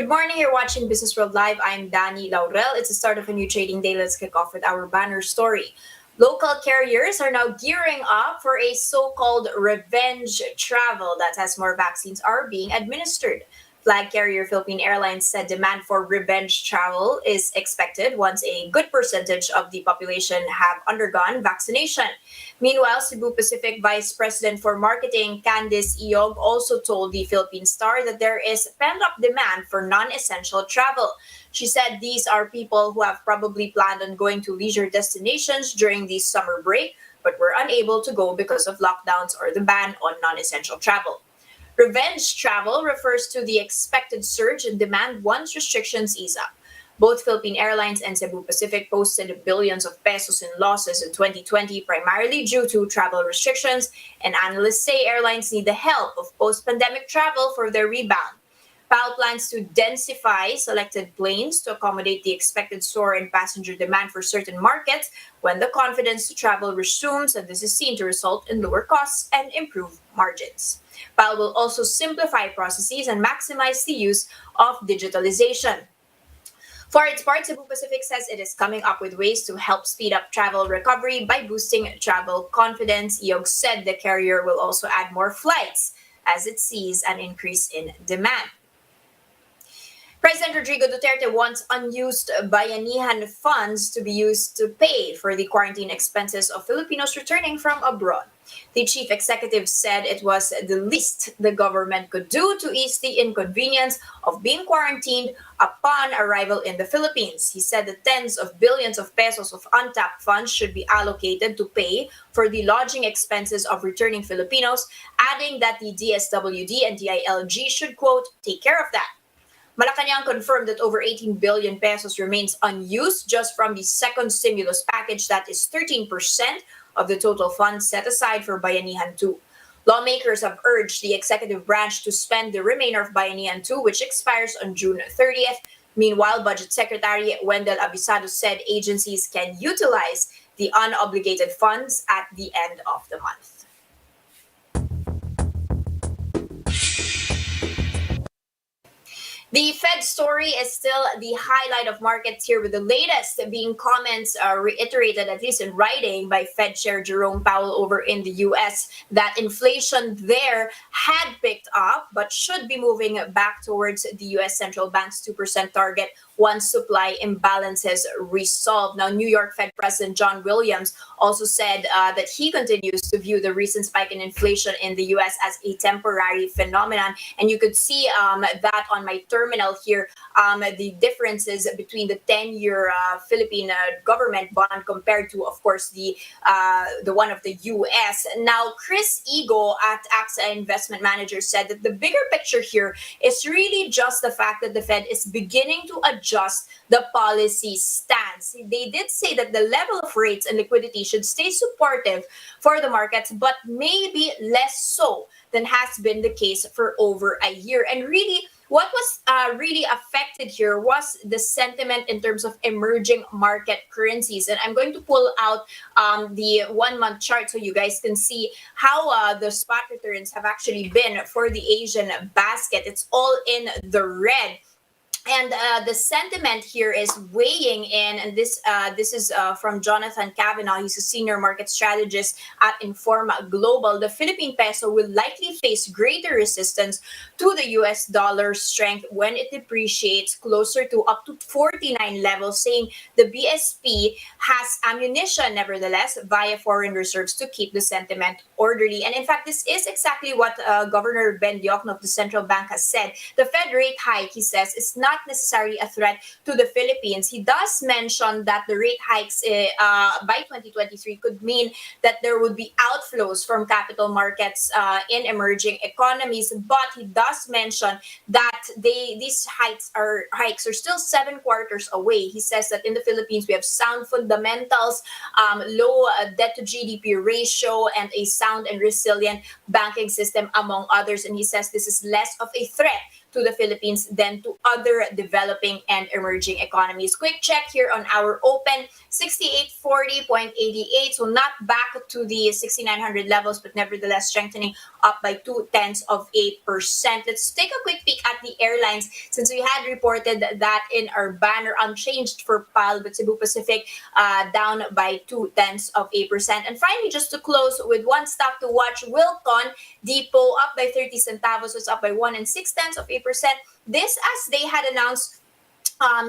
Good morning. You're watching Business World Live. I'm Danny Laurel. It's the start of a new trading day. Let's kick off with our banner story. Local carriers are now gearing up for a so-called revenge travel. That as more vaccines are being administered. Flag carrier Philippine Airlines said demand for revenge travel is expected once a good percentage of the population have undergone vaccination. Meanwhile, Cebu Pacific Vice President for Marketing Candice Iog also told the Philippine Star that there is pent-up demand for non-essential travel. She said these are people who have probably planned on going to leisure destinations during the summer break, but were unable to go because of lockdowns or the ban on non-essential travel. Revenge travel refers to the expected surge in demand once restrictions ease up. Both Philippine Airlines and Cebu Pacific posted billions of pesos in losses in 2020, primarily due to travel restrictions, and analysts say airlines need the help of post-pandemic travel for their rebound. PAL plans to densify selected planes to accommodate the expected soar in passenger demand for certain markets when the confidence to travel resumes, and this is seen to result in lower costs and improved margins. PAL will also simplify processes and maximize the use of digitalization. For its part, Cebu Pacific says it is coming up with ways to help speed up travel recovery by boosting travel confidence. Iog said the carrier will also add more flights as it sees an increase in demand. President Rodrigo Duterte wants unused Bayanihan funds to be used to pay for the quarantine expenses of Filipinos returning from abroad. The chief executive said it was the least the government could do to ease the inconvenience of being quarantined upon arrival in the Philippines. He said the tens of billions of pesos of untapped funds should be allocated to pay for the lodging expenses of returning Filipinos, adding that the DSWD and DILG should, quote, take care of that. Malacanang confirmed that over 18 billion pesos remains unused just from the second stimulus package, that is 13% of the total funds set aside for Bayanihan 2. Lawmakers have urged the executive branch to spend the remainder of Bayanihan 2, which expires on June 30th. Meanwhile, Budget Secretary Wendell Abisado said agencies can utilize the unobligated funds at the end of the month. The Fed story is still the highlight of markets here, with the latest being comments reiterated, at least in writing, by Fed Chair Jerome Powell over in the U.S. that inflation there had picked up but should be moving back towards the U.S. Central Bank's 2% target once supply imbalances resolve. Now, New York Fed President John Williams also said that he continues to view the recent spike in inflation in the U.S. as a temporary phenomenon. And you could see that on my terminal here, the differences between the 10-year Philippine government bond compared to, of course, the one of the U.S. Now, Chris Ego at AXA Investment Manager said that the bigger picture here is really just the fact that the Fed is beginning to adjust the policy stance. They did say that the level of rates and liquidity should stay supportive for the markets, but maybe less so than has been the case for over a year. And really, what was really affected here was the sentiment in terms of emerging market currencies. And I'm going to pull out the 1-month chart so you guys can see how the spot returns have actually been for the Asian basket. It's all in the red. And the sentiment here is weighing in, and this is from Jonathan Cavanaugh. He's a senior market strategist at Informa Global. The Philippine peso will likely face greater resistance to the US dollar strength when it depreciates closer to up to 49 levels, saying the BSP has ammunition, nevertheless, via foreign reserves to keep the sentiment orderly. And in fact, this is exactly what Governor Ben Diokno of the central bank has said. The Fed rate hike, he says, is not necessarily a threat to the Philippines. He does mention that the rate hikes by 2023 could mean that there would be outflows from capital markets in emerging economies, but he does mention that these hikes are still 7 quarters away. He says that in the Philippines we have sound fundamentals, low debt to GDP ratio, and a sound and resilient banking system, among others. And he says this is less of a threat to the Philippines than to other developing and emerging economies. Quick check here on our open, 6840.88. So not back to the 6900 levels, but nevertheless strengthening up by 0.2%. Let's take a quick peek at the airlines since we had reported that in our banner unchanged for PAL, but Cebu Pacific down by 0.2%. And finally, just to close with one stock to watch, Wilcon Depot up by 30 centavos, so it's up by 1.6%. This as they had announced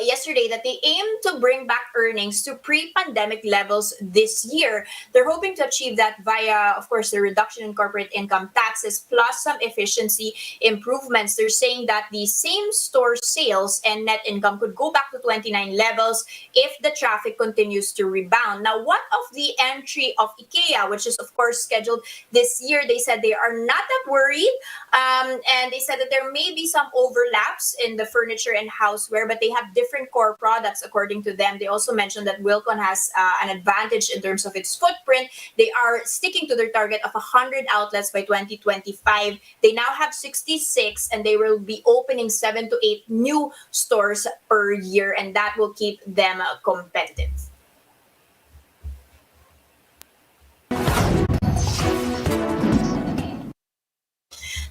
yesterday that they aim to bring back earnings to pre-pandemic levels this year. They're hoping to achieve that via, of course, the reduction in corporate income taxes plus some efficiency improvements. They're saying that the same store sales and net income could go back to 29 levels if the traffic continues to rebound. Now, what of the entry of IKEA, which is, of course, scheduled this year? They said they are not that worried. And they said that there may be some overlaps in the furniture and houseware, but they have different core products according to them. They also mentioned that Wilcon has an advantage in terms of its footprint. They are sticking to their target of 100 outlets by 2025. They now have 66 and they will be opening 7 to 8 new stores per year, and that will keep them competitive.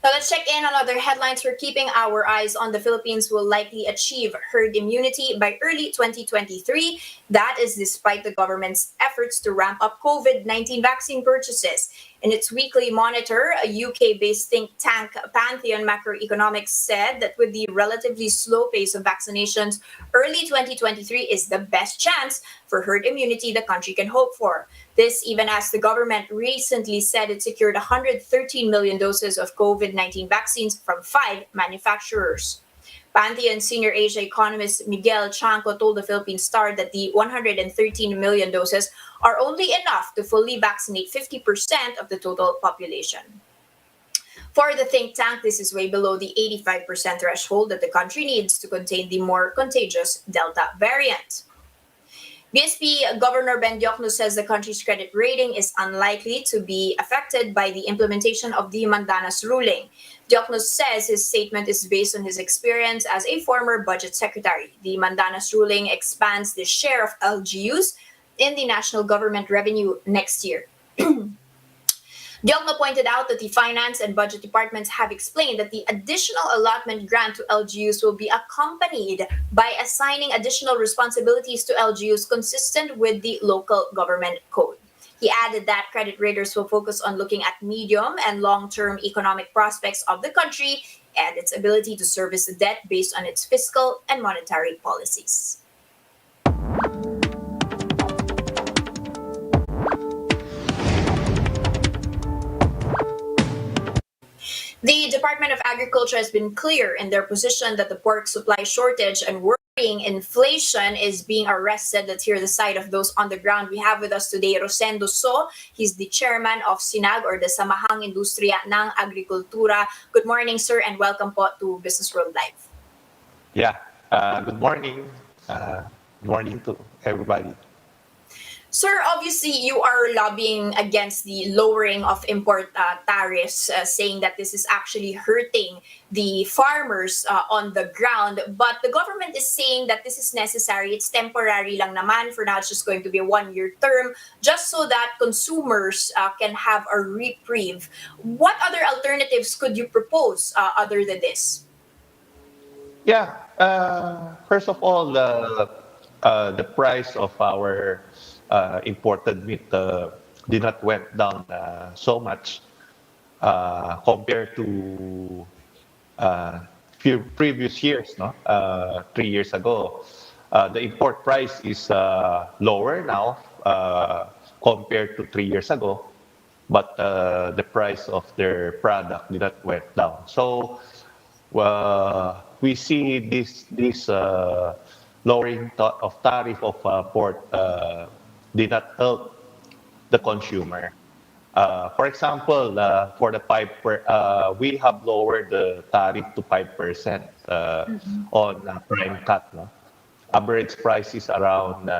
Now let's check in on other headlines. We're keeping our eyes on the Philippines will likely achieve herd immunity by early 2023. That is despite the government's efforts to ramp up COVID-19 vaccine purchases. In its weekly monitor, a UK-based think tank, Pantheon Macroeconomics, said that with the relatively slow pace of vaccinations, early 2023 is the best chance for herd immunity the country can hope for. This even as the government recently said it secured 113 million doses of COVID-19 vaccines from 5 manufacturers. Pantheon senior Asia economist Miguel Chanco told the Philippine Star that the 113 million doses are only enough to fully vaccinate 50% of the total population. For the think tank, this is way below the 85% threshold that the country needs to contain the more contagious Delta variant. BSP Governor Ben Diokno says the country's credit rating is unlikely to be affected by the implementation of the Mandanas ruling. Diokno says his statement is based on his experience as a former budget secretary. The Mandanas ruling expands the share of LGUs in the national government revenue next year. Diokno pointed out that the finance and budget departments have explained that the additional allotment grant to LGUs will be accompanied by assigning additional responsibilities to LGUs consistent with the local government code. He added that credit raters will focus on looking at medium and long-term economic prospects of the country and its ability to service the debt based on its fiscal and monetary policies. The Department of Agriculture has been clear in their position that the pork supply shortage and worrying inflation is being arrested. Let's hear the side of those on the ground. We have with us today Rosendo So. He's the chairman of SINAG or the Samahang Industriya ng Agrikultura. Good morning, sir, and welcome po to Business World Live. Yeah, good morning. Good morning to everybody. Sir, obviously you are lobbying against the lowering of import tariffs, saying that this is actually hurting the farmers on the ground. But the government is saying that this is necessary. It's temporary lang naman. For now, it's just going to be a one-year term, just so that consumers can have a reprieve. What other alternatives could you propose other than this? Yeah, first of all, the price of our imported meat did not went down so much compared to few previous years. No, 3 years ago, the import price is lower now compared to 3 years ago, but the price of their product did not went down. So we see this lowering of tariff of port did not help the consumer. For example, for the we have lowered the tariff to 5% on prime cut. No? Average price is around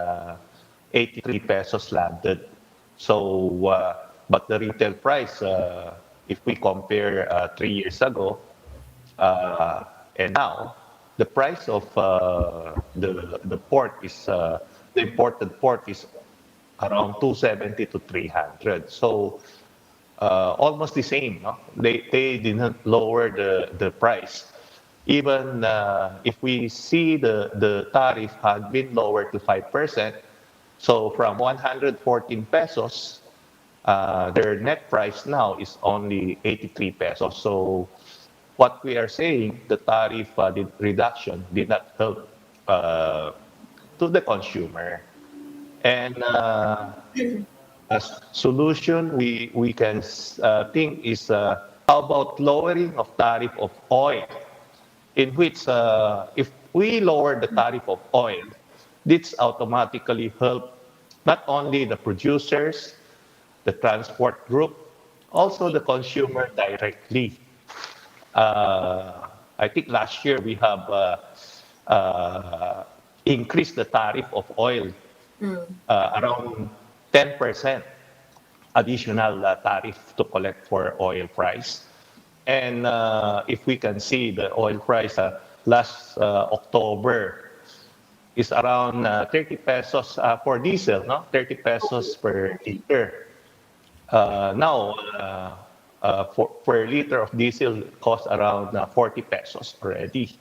83 pesos landed. So, but the retail price, if we compare 3 years ago, And now, the price of the pork is the imported pork is around 270 to 300. So almost the same. No? They didn't lower the price. Even if we see the tariff had been lowered to 5%, so from 114 pesos, their net price now is only 83 pesos. So what we are saying, the tariff reduction did not help uh, to the consumer. And as solution, we can think is how about lowering of tariff of oil, in which if we lower the tariff of oil, this automatically help not only the producers, the transport group, also Okay. the consumer directly. Uh, I think last year we have increased the tariff of oil Mm. around 10% additional tariff to collect for oil price. And if we can see the oil price last October is around 30 pesos for diesel, no? 30 Okay. pesos per liter. Now, for per liter of diesel costs around 40 pesos already.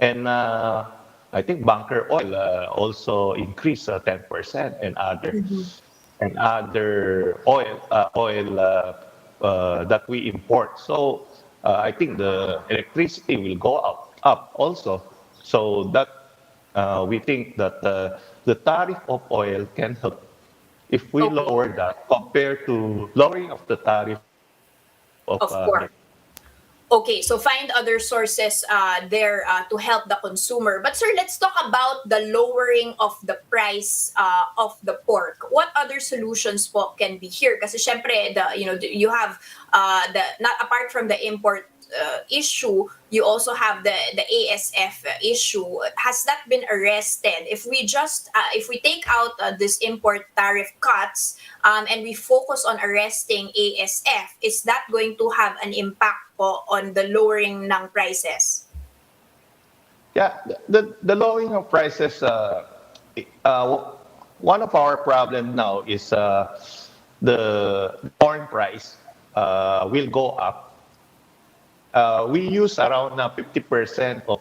And I think bunker oil also increased 10% Mhm. and other oil that we import. So I think the electricity will go up also. So that we think that the tariff of oil can help if we Okay. lower that compared to lowering of the tariff of meat. Of course. Okay, so find other sources there to help the consumer. But sir, let's talk about the lowering of the price of the pork. What other solutions po can be here? Kasi syempre, you have the not apart from the import issue, you also have the ASF issue. Has that been arrested? If we take out this import tariff cuts and we focus on arresting ASF, is that going to have an impact po on the lowering ng prices? Yeah, the lowering of prices, uh, one of our problem now is the corn price will go up. We use around 50% of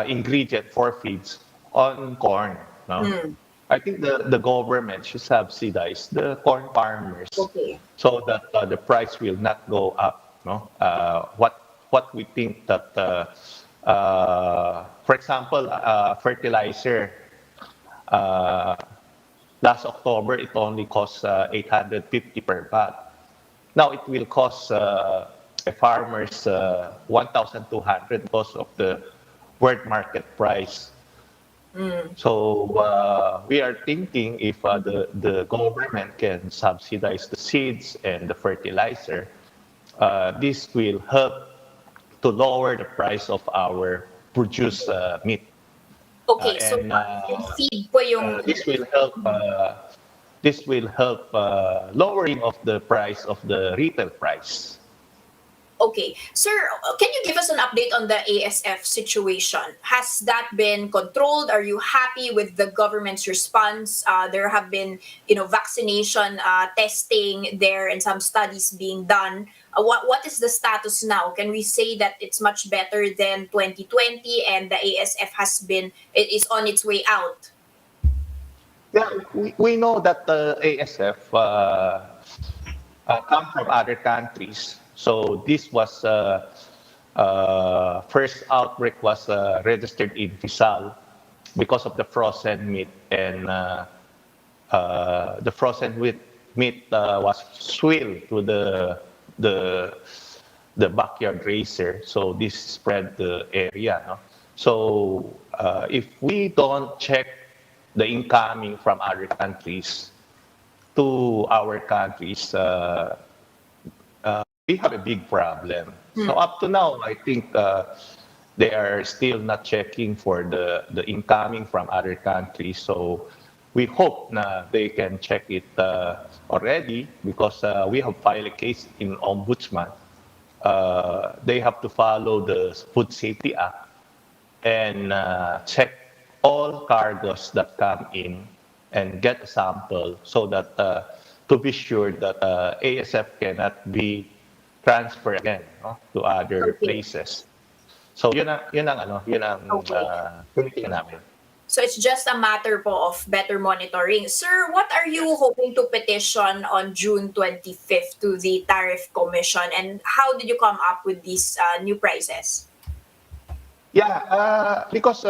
ingredient for feeds on corn. No? Mm, I think the government should subsidize the corn farmers okay. so that the price will not go up. No? What we think that, for example, fertilizer, uh, last October it only cost 850 per bag. Now it will cost a farmers 1,200 because of the world market price. Mm, So we are thinking if the government can subsidize the seeds and the fertilizer, this will help to lower the price of our produced meat. okay, so And yung feed po yung this will help lowering of the price of the retail price. Okay. Sir, can you give us an update on the ASF situation? Has that been controlled? Are you happy with the government's response? There have been, vaccination testing there and some studies being done. What is the status now? Can we say that it's much better than 2020 and the ASF it is on its way out? Yeah, we know that the ASF come from other countries. So this was first outbreak was registered in Rizal because of the frozen meat, and the frozen meat was swilled to the the backyard racer. So this spread the area. No? So if we don't check the incoming from other countries to our countries, we have a big problem. So Hmm. up to now, I think they are still not checking for the incoming from other countries. So we hope na they can check it already because we have filed a case in ombudsman they have to follow the Food Safety Act and check all cargoes that come in and get a sample so that to be sure that ASF cannot be transferred again, no, to other Okay. places. So yun ang Okay. tinitingnan namin. So it's just a matter po of better monitoring. Sir, what are you hoping to petition on June 25th to the Tariff Commission, and how did you come up with these new prices? Yeah, because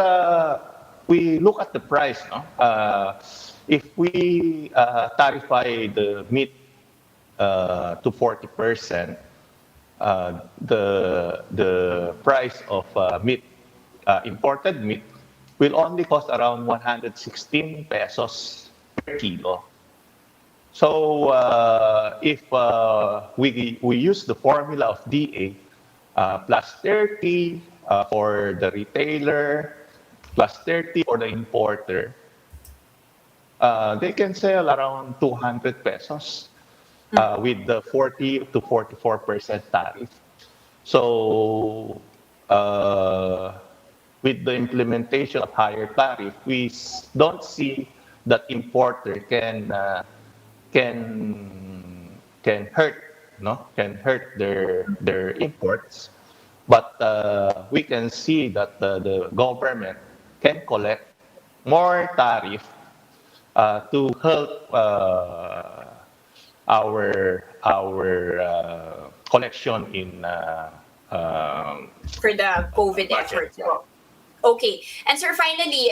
we look at the price, no? If we tarify the meat to 40%, the price of meat, imported meat, will only cost around 116 pesos per kilo. So if we use the formula of DA, plus 30 for the retailer, plus 30 for the importer, they can sell around 200 pesos with the 40 to 44% tariff. So uh, with the implementation of higher tariff, we don't see that importer can can hurt, no, can hurt their imports. But we can see that the government can collect more tariff to help our collection in For the COVID budget. efforts po. Okay. And sir, finally,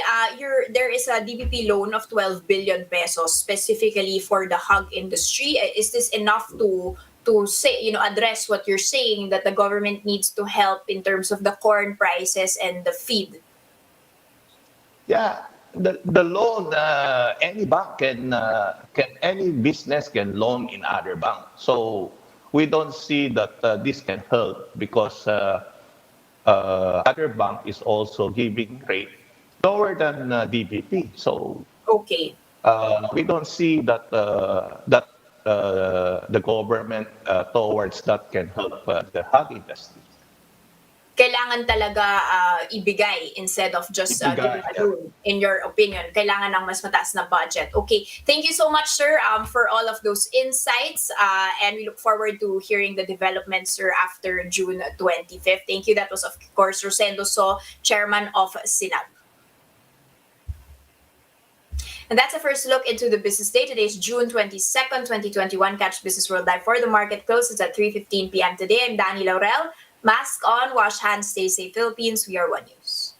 there is a DBP loan of 12 billion pesos specifically for the hog industry. Is this enough to say, address what you're saying that the government needs to help in terms of the corn prices and the feed? Yeah, the loan, any bank can any business can loan in other bank. So we don't see that this can help because other bank is also giving rate lower than DBP. So Okay. we don't see that the government towards that can help the hog industry. Kailangan talaga ibigay instead of just Ibigay, giving a yeah. loan, in your opinion. Kailangan ng mas mataas na budget. Okay. Thank you so much, sir, for all of those insights. And we look forward to hearing the developments, sir, after June 25th. Thank you. That was, of course, Rosendo So, Chairman of SINAG. And that's a first look into the business day. Today is June 22nd, 2021. Catch Business World Live for the market closes at 3:15 p.m. today. I'm Danny Laurel. Mask on, wash hands, stay safe, Philippines. We are One News.